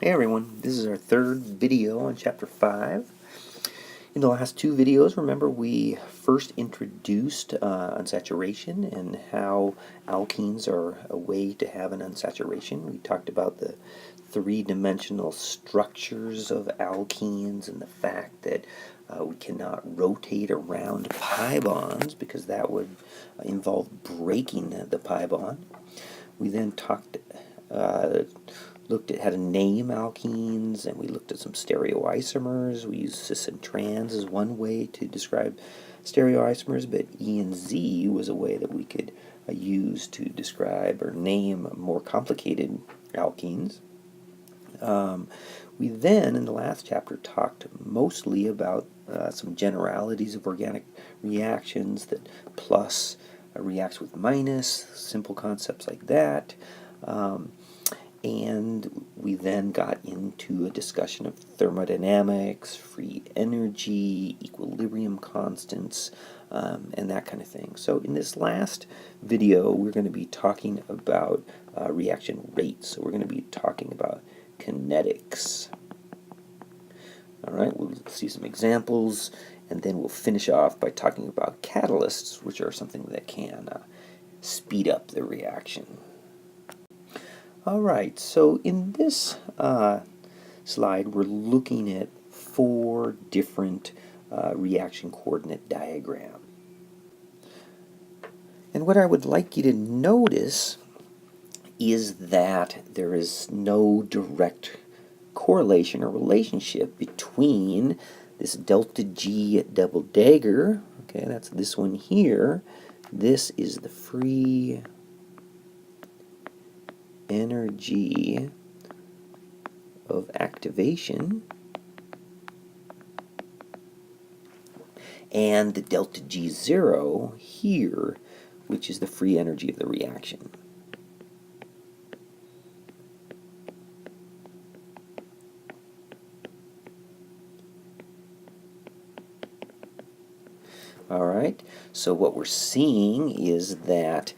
Hey everyone, this is our third video on Chapter 5. In the last two videos, remember we first introduced unsaturation and how alkenes are a way to have an unsaturation. We talked about the three-dimensional structures of alkenes and the fact that we cannot rotate around pi bonds because that would involve breaking the pi bond. We then looked at how to name alkenes, and we looked at some stereoisomers. We used cis and trans as one way to describe stereoisomers, but E and Z was a way that we could use to describe or name more complicated alkenes. We then, in the last chapter, talked mostly about some generalities of organic reactions, that plus reacts with minus, simple concepts like that. And we then got into a discussion of thermodynamics, free energy, equilibrium constants, and that kind of thing. So in this last video, we're going to be talking about reaction rates. So we're going to be talking about kinetics. All right, we'll see some examples, and then we'll finish off by talking about catalysts, which are something that can speed up the reaction. Alright, so in this slide we're looking at four different reaction coordinate diagrams. And what I would like you to notice is that there is no direct correlation or relationship between this delta G double dagger, okay, that's this one here. This is the free energy of activation, and the delta G0 here, which is the free energy of the reaction. Alright, so what we're seeing is that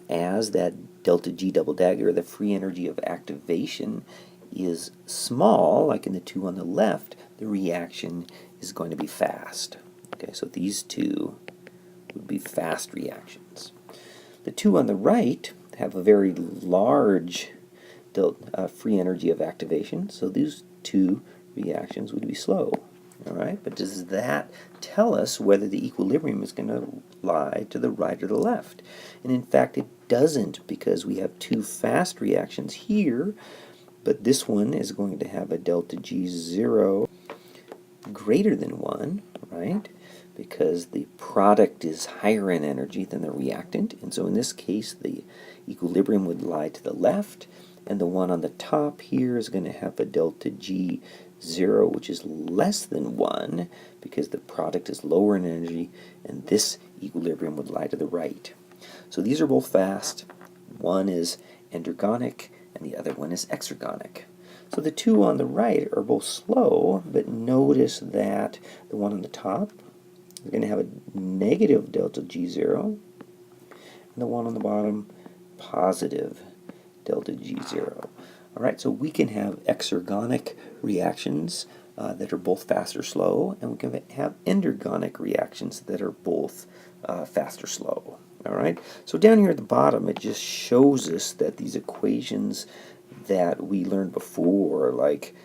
as that delta G double dagger, the free energy of activation, is small, like in the two on the left, the reaction is going to be fast. Okay, so these two would be fast reactions. The two on the right have a very large free energy of activation, so these two reactions would be slow. Alright, but does that tell us whether the equilibrium is going to lie to the right or the left? And in fact, it doesn't, because we have two fast reactions here, but this one is going to have a delta G0 greater than 1, right? Because the product is higher in energy than the reactant, and so in this case the equilibrium would lie to the left, and the one on the top here is going to have a delta G0 which is less than 1 because the product is lower in energy, and this equilibrium would lie to the right. So these are both fast. One is endergonic and the other one is exergonic. So the two on the right are both slow, but notice that the one on the top is going to have a negative delta G0, and the one on the bottom positive delta G0. Alright, so we can have exergonic reactions that are both fast or slow, and we can have endergonic reactions that are both fast or slow. Alright, so down here at the bottom it just shows us that these equations that we learned before, like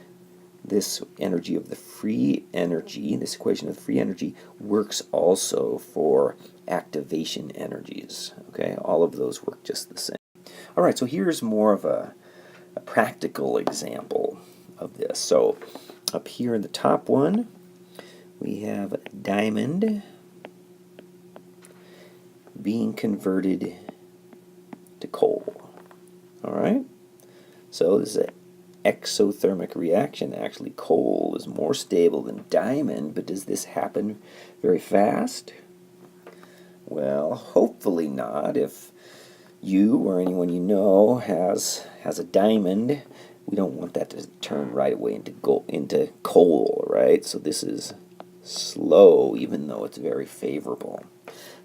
this energy of the free energy, this equation of the free energy, works also for activation energies. Okay, all of those work just the same. Alright, so here's more of a practical example of this. So up here in the top one, we have diamond being converted to coal. Alright, so this is an exothermic reaction. Actually, coal is more stable than diamond, but does this happen very fast? Well, hopefully not. If you or anyone you know has a diamond, we don't want that to turn right away into coal, right? So this is slow, even though it's very favorable.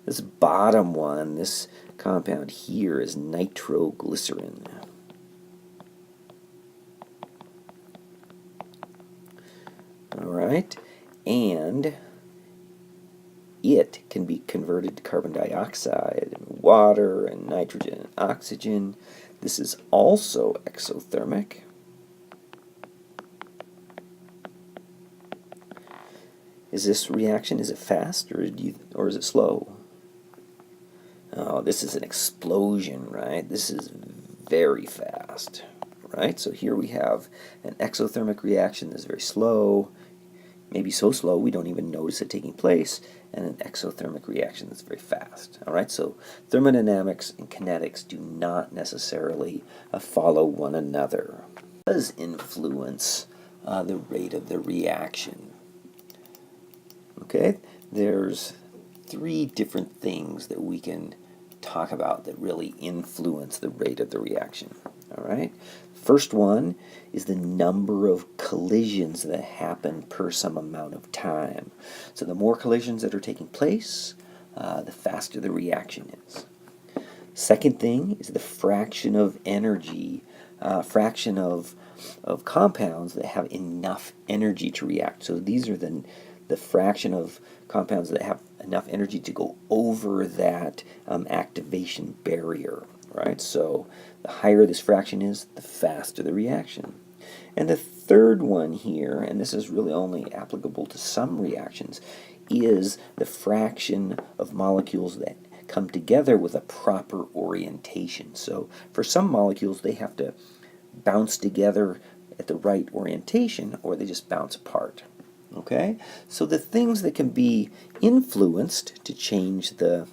This bottom one, this compound here, is nitroglycerin. right? And it can be converted to carbon dioxide and water and nitrogen and oxygen. This is also exothermic. Is this reaction, is it fast or is it slow? Oh, this is an explosion, right? This is very fast, right? So here we have an exothermic reaction that's very slow, maybe so slow we don't even notice it taking place, and an exothermic reaction that's very fast. All right, so thermodynamics and kinetics do not necessarily follow one another. It does influence the rate of the reaction. Okay, there's three different things that we can talk about that really influence the rate of the reaction. All right, first one is the number of collisions that happen per some amount of time. So the more collisions that are taking place, the faster the reaction is. Second thing is the fraction of energy, fraction of compounds that have enough energy to react. So these are the fraction of compounds that have enough energy to go over that activation barrier, right? So the higher this fraction is, the faster the reaction. And the third one here, and this is really only applicable to some reactions, is the fraction of molecules that come together with a proper orientation. So for some molecules, they have to bounce together at the right orientation, or they just bounce apart. Okay, so the things that can be influenced to change the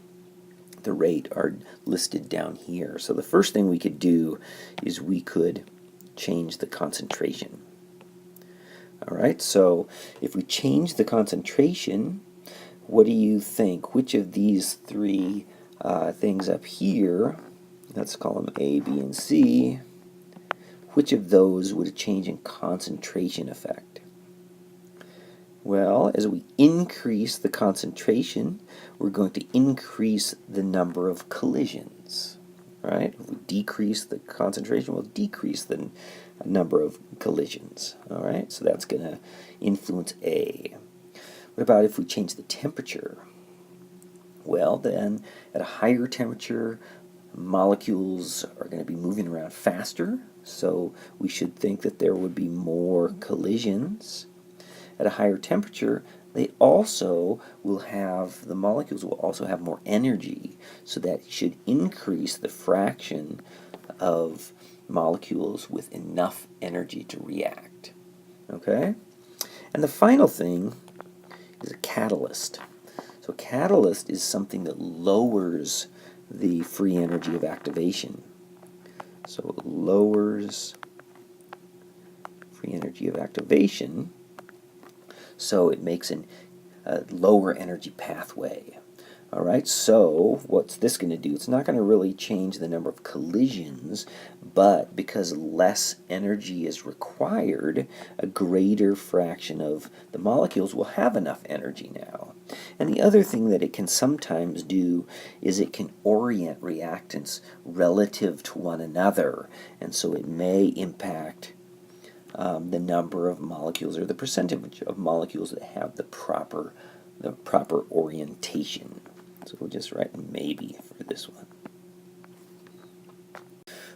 rate are listed down here. So the first thing we could do is we could change the concentration. All right, so if we change the concentration, what do you think? Which of these three things up here, let's call them A, B, and C, which of those would a change in concentration affect? Well, as we increase the concentration, we're going to increase the number of collisions, right? If we decrease the concentration, we'll decrease the number of collisions, all right? So that's going to influence A. What about if we change the temperature? Well, then, at a higher temperature, molecules are going to be moving around faster, so we should think that there would be more collisions. At a higher temperature, they also will have, the molecules will also have more energy, so that should increase the fraction of molecules with enough energy to react. Okay? And the final thing is a catalyst. So a catalyst is something that lowers the free energy of activation. So it lowers free energy of activation, so it makes a lower energy pathway. All right, so what's this going to do? It's not going to really change the number of collisions, but because less energy is required, a greater fraction of the molecules will have enough energy now. And the other thing that it can sometimes do is it can orient reactants relative to one another, and so it may impact the number of molecules or the percentage of molecules that have the proper orientation. So we'll just write maybe for this one.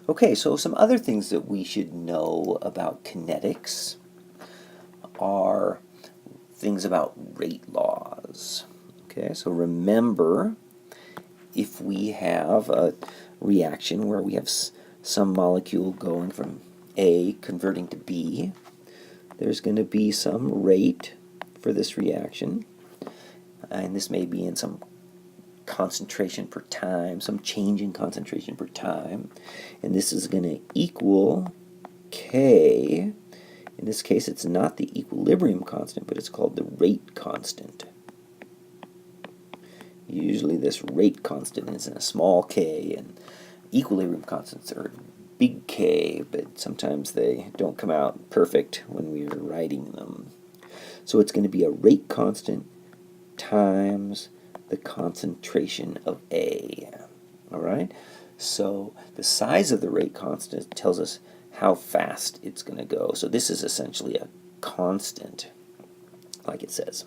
Okay, so some other things that we should know about kinetics are things about rate laws. Okay, so remember, if we have a reaction where we have some molecule going from A converting to B, there's going to be some rate for this reaction, and this may be in some concentration per time, some change in concentration per time, and this is going to equal K. In this case, it's not the equilibrium constant, but it's called the rate constant. Usually this rate constant is in a small k, and equilibrium constants are big K, but sometimes they don't come out perfect when we're writing them. So it's going to be a rate constant times the concentration of A. All right? So the size of the rate constant tells us how fast it's going to go. So this is essentially a constant. like it says.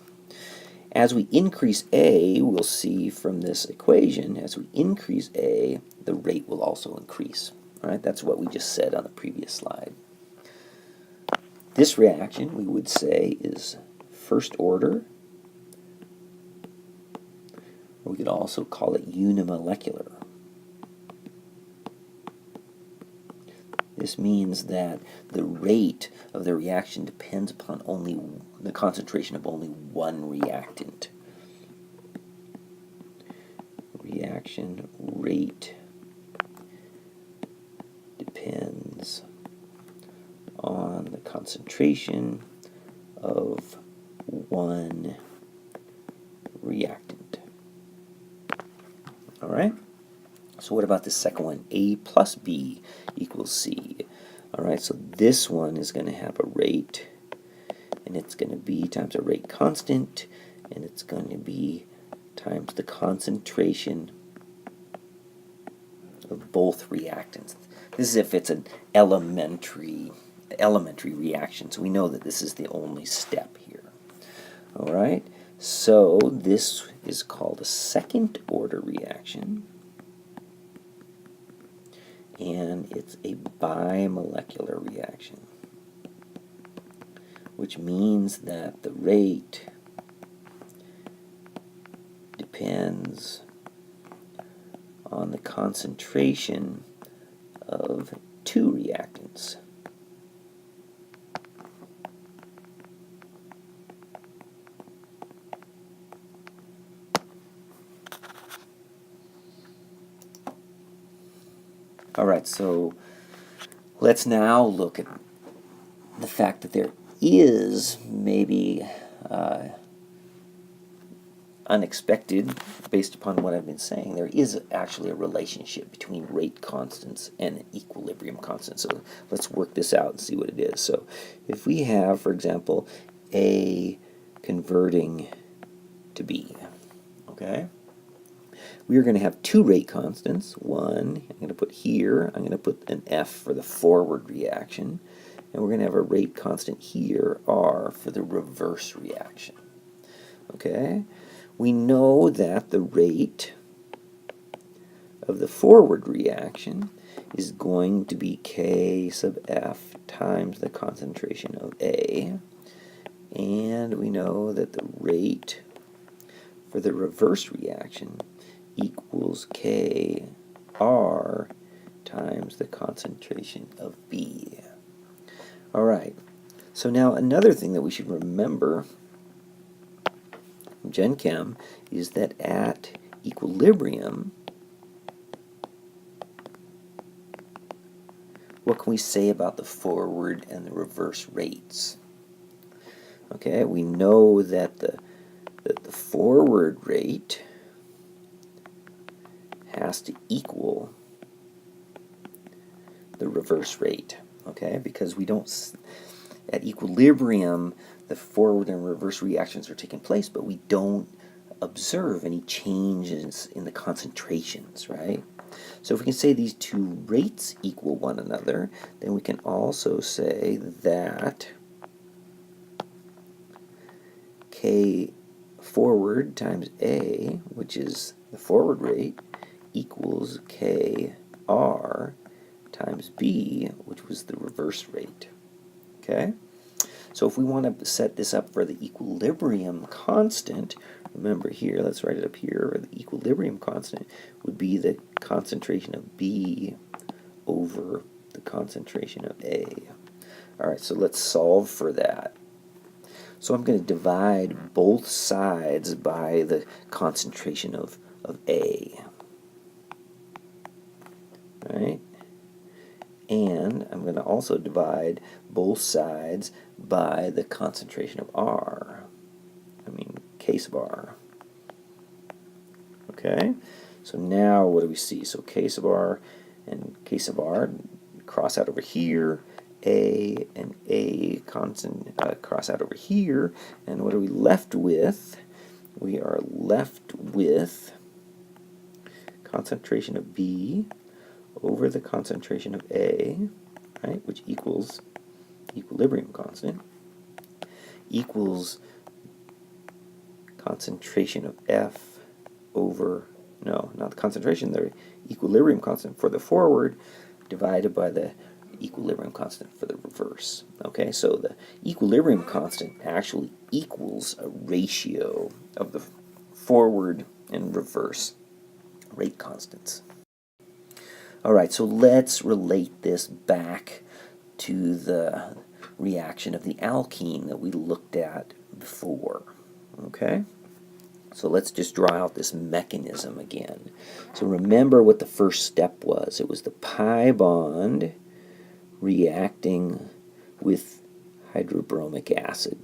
As we increase A, we'll see from this equation, as we increase A, the rate will also increase. All right, that's what we just said on the previous slide. This reaction, we would say, is first order. We could also call it unimolecular. This means that the rate of the reaction depends upon only the concentration of only one reactant. Reaction rate depends on the concentration of one reactant. All right? So what about the second one? A plus B equals C. All right, so this one is going to have a rate, and it's going to be times a rate constant, and it's going to be times the concentration of both reactants. This is if it's an elementary reaction, so we know that this is the only step here. All right, so this is called a second order reaction, and it's a bimolecular reaction, which means that the rate depends on the concentration of two reactants. All right, so let's now look at the fact that there is maybe unexpected, based upon what I've been saying, there is actually a relationship between rate constants and equilibrium constants. So let's work this out and see what it is. So if we have, for example, A converting to B, okay? We are going to have two rate constants. One, I'm going to put here, I'm going to put an F for the forward reaction, and we're going to have a rate constant here, R, for the reverse reaction. Okay? We know that the rate of the forward reaction is going to be K sub F times the concentration of A, and we know that the rate for the reverse reaction equals Kr times the concentration of B. All right, so now another thing that we should remember from Gen Chem is that at equilibrium, what can we say about the forward and the reverse rates? Okay, we know that the forward rate has to equal the reverse rate, okay? Because we don't, at equilibrium, the forward and reverse reactions are taking place, but we don't observe any changes in the concentrations, right? So if we can say these two rates equal one another, then we can also say that K forward times A, which is the forward rate, equals Kr times B, which was the reverse rate. Okay? So if we want to set this up for the equilibrium constant, remember here, let's write it up here, the equilibrium constant would be the concentration of B over the concentration of A. All right, so let's solve for that. So I'm going to divide both sides by the concentration of A. Right? And I'm going to also divide both sides by the concentration of R. K sub R. Okay? So now what do we see? So K sub R and K sub R cross out over here. A and A constant cross out over here. And what are we left with? We are left with concentration of B over the concentration of A, right, which equals equilibrium constant, equals concentration of F over, no, not the concentration, the equilibrium constant for the forward divided by the equilibrium constant for the reverse. Okay, so the equilibrium constant actually equals a ratio of the forward and reverse rate constants. All right, so let's relate this back to the reaction of the alkene that we looked at before. Okay? So let's just draw out this mechanism again. So remember what the first step was. It was the pi bond reacting with hydrobromic acid.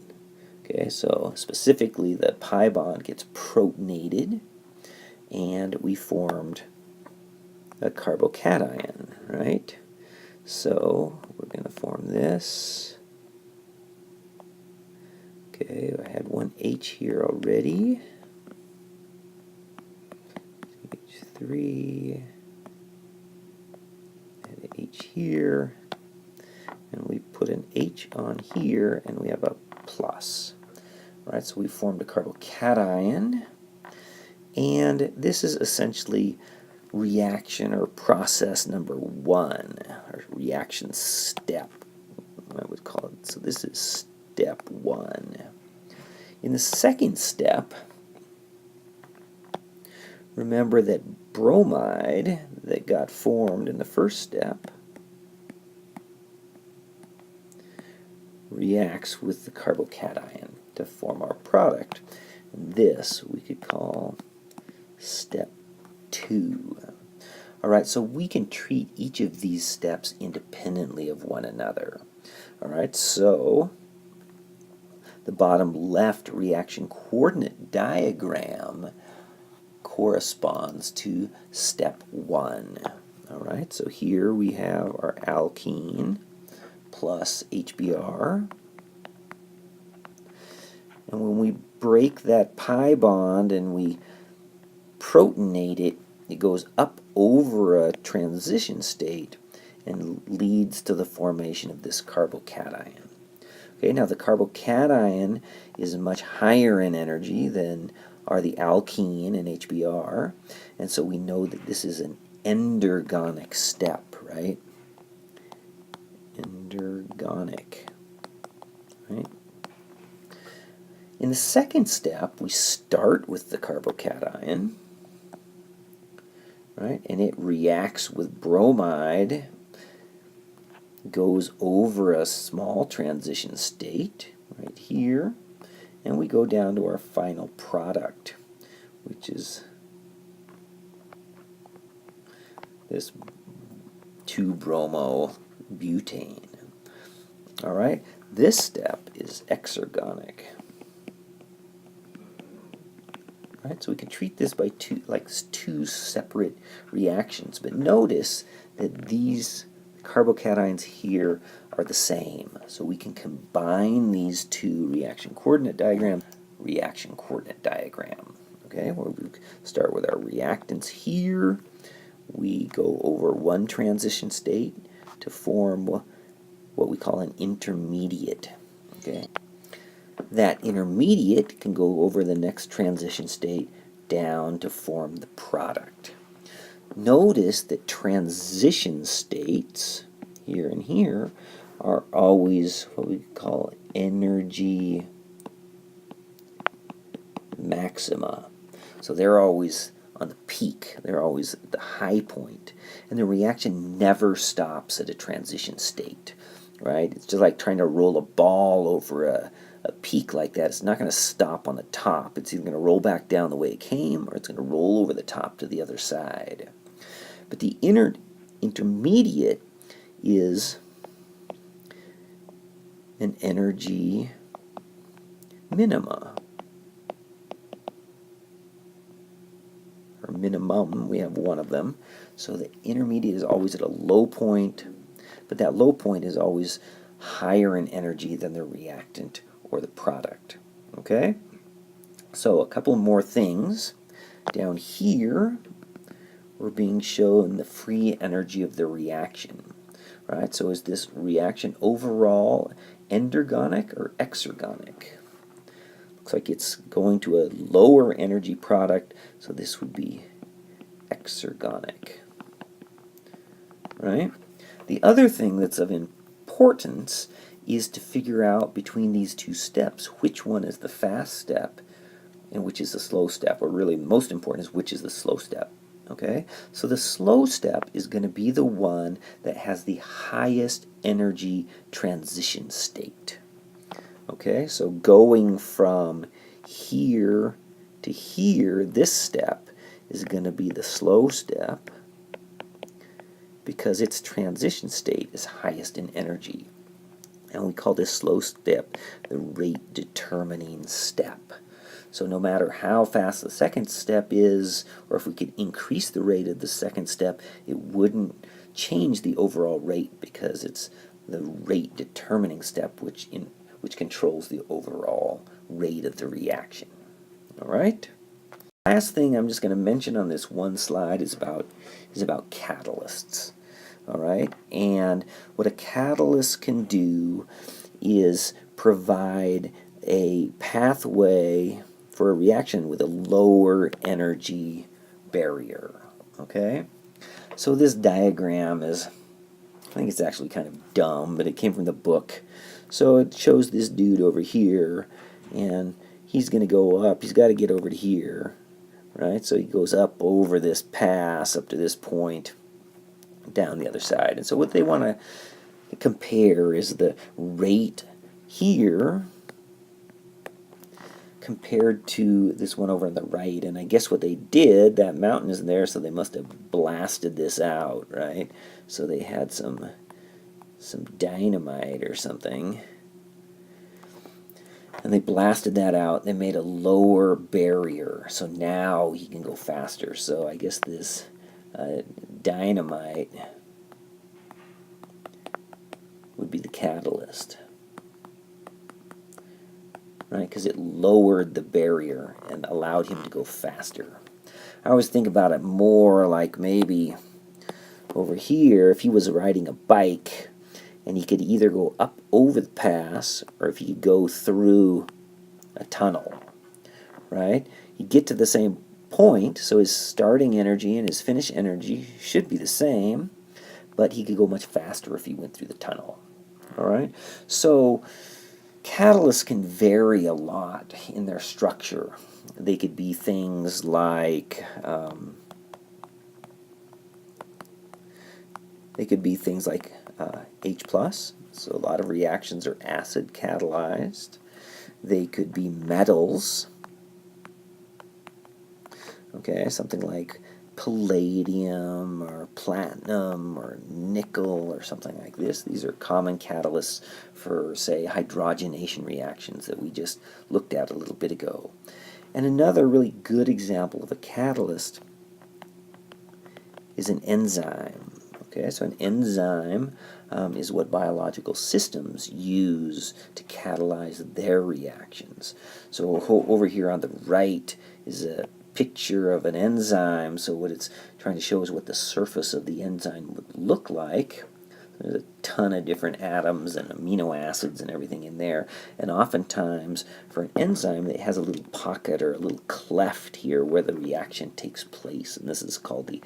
Okay, so specifically the pi bond gets protonated and we formed a carbocation, right? So we're going to form this. Okay, I had one H here already. H3, and an H here, and we put an H on here, and we have a plus. All right, so we formed a carbocation, and this is essentially reaction or process number 1, or reaction step, I would call it. So this is step 1. In the second step, remember that bromide that got formed in the first step reacts with the carbocation to form our product. And this we could call step 2. All right, so we can treat each of these steps independently of one another. All right, so the bottom left reaction coordinate diagram corresponds to step 1. All right, so here we have our alkene plus HBr. And when we break that pi bond and we protonate it, it goes up over a transition state and leads to the formation of this carbocation. Okay, now the carbocation is much higher in energy than are the alkene and HBr, and so we know that this is an endergonic step, right? Endergonic, right? In the second step, we start with the carbocation, right? And it reacts with bromide, goes over a small transition state right here, and we go down to our final product, which is this 2-bromobutane. All right, this step is exergonic. Right, so we can treat this by two separate reactions, but notice that these carbocations here are the same. So we can combine these two reaction coordinate diagram. Okay, where we start with our reactants here. We go over one transition state to form what we call an intermediate. Okay. That intermediate can go over the next transition state down to form the product. Notice that transition states, here and here, are always what we call energy maxima. So they're always on the peak, they're always at the high point, and the reaction never stops at a transition state, right? It's just like trying to roll a ball over a peak like that. It's not going to stop on the top. It's either going to roll back down the way it came, or it's going to roll over the top to the other side. But the intermediate is an energy minima, or minimum. We have one of them. So the intermediate is always at a low point, but that low point is always higher in energy than the reactant or the product. Okay? So a couple more things. Down here, we're being shown the free energy of the reaction. Right? So is this reaction overall endergonic or exergonic? Looks like it's going to a lower energy product, so this would be exergonic. Right? The other thing that's of importance is to figure out between these two steps which one is the fast step and which is the slow step, or really most important is which is the slow step. Okay? So the slow step is going to be the one that has the highest energy transition state. Okay? So going from here to here, this step is going to be the slow step because its transition state is highest in energy. And we call this slow step the rate determining step. So no matter how fast the second step is, or if we could increase the rate of the second step, it wouldn't change the overall rate because it's the rate determining step which controls the overall rate of the reaction. All right? Last thing I'm just going to mention on this one slide is about catalysts. All right? And what a catalyst can do is provide a pathway for a reaction with a lower energy barrier. Okay? So this diagram is, I think it's actually kind of dumb, but it came from the book. So it shows this dude over here, and he's going to go up. He's got to get over to here, right? So he goes up over this pass up to this point, down the other side. And so what they want to compare is the rate here compared to this one over on the right. And I guess what they did, that mountain isn't there, so they must have blasted this out, right? So they had some dynamite or something, and they blasted that out. They made a lower barrier, so now he can go faster. So I guess this dynamite would be the catalyst, right? Because it lowered the barrier and allowed him to go faster. I always think about it more like maybe over here, if he was riding a bike, and he could either go up over the pass, or if he could go through a tunnel, right? He'd get to the same point, so his starting energy and his finish energy should be the same, but he could go much faster if he went through the tunnel. All right? So catalysts can vary a lot in their structure. They could be things like H+, so a lot of reactions are acid catalyzed. They could be metals, okay, something like palladium or platinum or nickel or something like this. These are common catalysts for, say, hydrogenation reactions that we just looked at a little bit ago. And another really good example of a catalyst is an enzyme. Okay, so an enzyme is what biological systems use to catalyze their reactions. So over here on the right is a picture of an enzyme. So what it's trying to show is what the surface of the enzyme would look like. There's a ton of different atoms and amino acids and everything in there. And oftentimes, for an enzyme, it has a little pocket or a little cleft here where the reaction takes place. And this is called the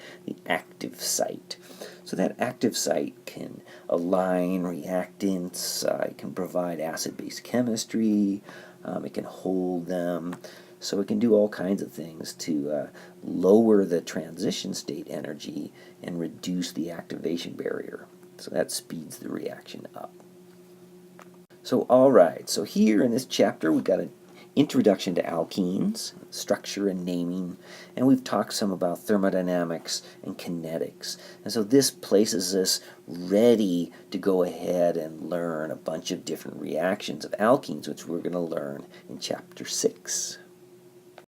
active site. So that active site can align reactants, it can provide acid-base chemistry, it can hold them. So it can do all kinds of things to lower the transition state energy and reduce the activation barrier. So that speeds the reaction up. So alright, so here in this chapter we've got an introduction to alkenes, structure and naming, and we've talked some about thermodynamics and kinetics. And so this places us ready to go ahead and learn a bunch of different reactions of alkenes, which we're going to learn in chapter 6.